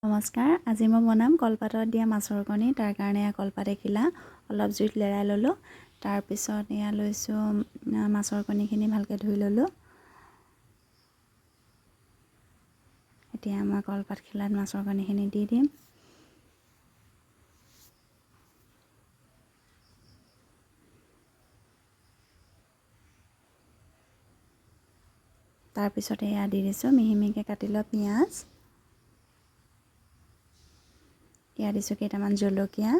নমস্কাৰ, আজি মই বনাম কলপাতত দিয়া মাছৰ কণী। তাৰ কাৰণে কলপাত এখিলা অলপ জুইত লেৰাই ল'লোঁ। তাৰপিছত এয়া লৈছোঁ মাছৰ কণীখিনি ভালকৈ ধুই ল'লোঁ। এতিয়া মই কলপাতখিলাত মাছৰ কণীখিনি দি দিম। তাৰপিছতে এয়া দি দিছোঁ মিহি মিহিকৈ কাটি লোৱা পিঁয়াজ। এয়া দিছোঁ কেইটামান জলকীয়া।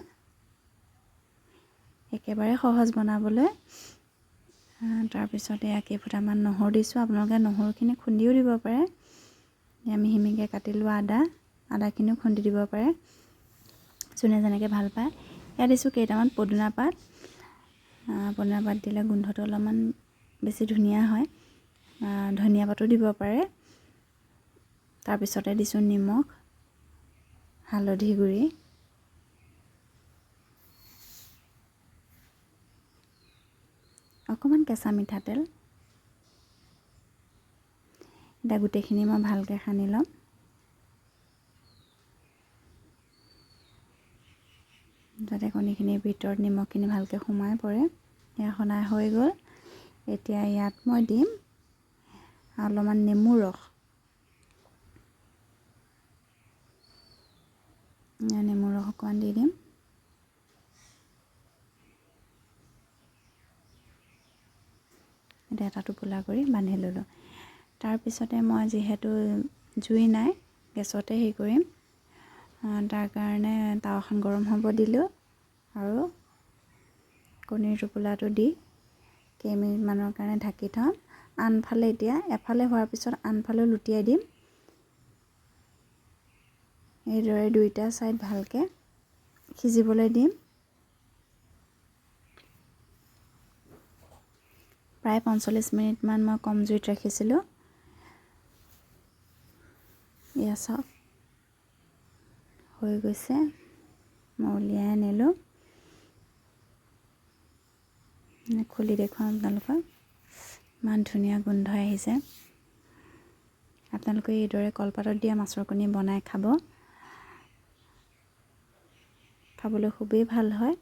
একেবাৰে সহজ বনাবলৈ। তাৰপিছতে এয়া কেইফুটামান নহৰু দিছোঁ। আপোনালোকে নহৰুখিনি খুন্দিও দিব পাৰে। এয়া মিহি মিহিকৈ কাটি লোৱা আদাখিনিও খুন্দি দিব পাৰে, যোনে যেনেকৈ ভাল পায়। এয়া দিছোঁ কেইটামান পদিনা পাত। পদিনা পাত দিলে গোন্ধটো অলপমান বেছি ধুনীয়া হয়। ধনিয়া পাতো দিব পাৰে। তাৰপিছতে দিছোঁ নিমখ, হালধি গুড়ি, অকণমান কেঁচা মিঠাতেল। এতিয়া গোটেইখিনি মই ভালকৈ সানি ল'ম। যাতে কণীখিনিৰ ভিতৰত নিমখখিনি ভালকৈ সোমাই পৰে। এয়া সনা হৈ গ'ল। এতিয়া ইয়াত মই দিম অলপমান নেমু ৰস। নেমু ৰস অকণমান দি দিম। এতিয়া এটা টোপোলা কৰি বান্ধি ল'লোঁ। তাৰপিছতে মই যিহেতু জুই নাই, গেছতে হেৰি কৰিম। তাৰ কাৰণে টাৱাখন গৰম হ'ব দিলোঁ আৰু কণীৰ টোপোলাটো দি কেইমিনিটমানৰ কাৰণে ঢাকি থ'ম। আনফালে এতিয়া এফালে হোৱাৰ পিছত আনফালেও লুটিয়াই দিম। এইদৰে দুইটা ছাইড ভালকৈ সিজিবলৈ দিম। প্ৰায় 45 মিনিটমান মই কম জুইত ৰাখিছিলোঁ। এয়া চাওক হৈ গৈছে। মই উলিয়াই আনিলোঁ। খুলি দেখুৱাম আপোনালোকক। ইমান ধুনীয়া গোন্ধ আহিছে। আপোনালোকে এইদৰে কলপাতত দিয়া মাছৰ কণী বনাই খাব। খাবলৈ খুবেই ভাল হয়।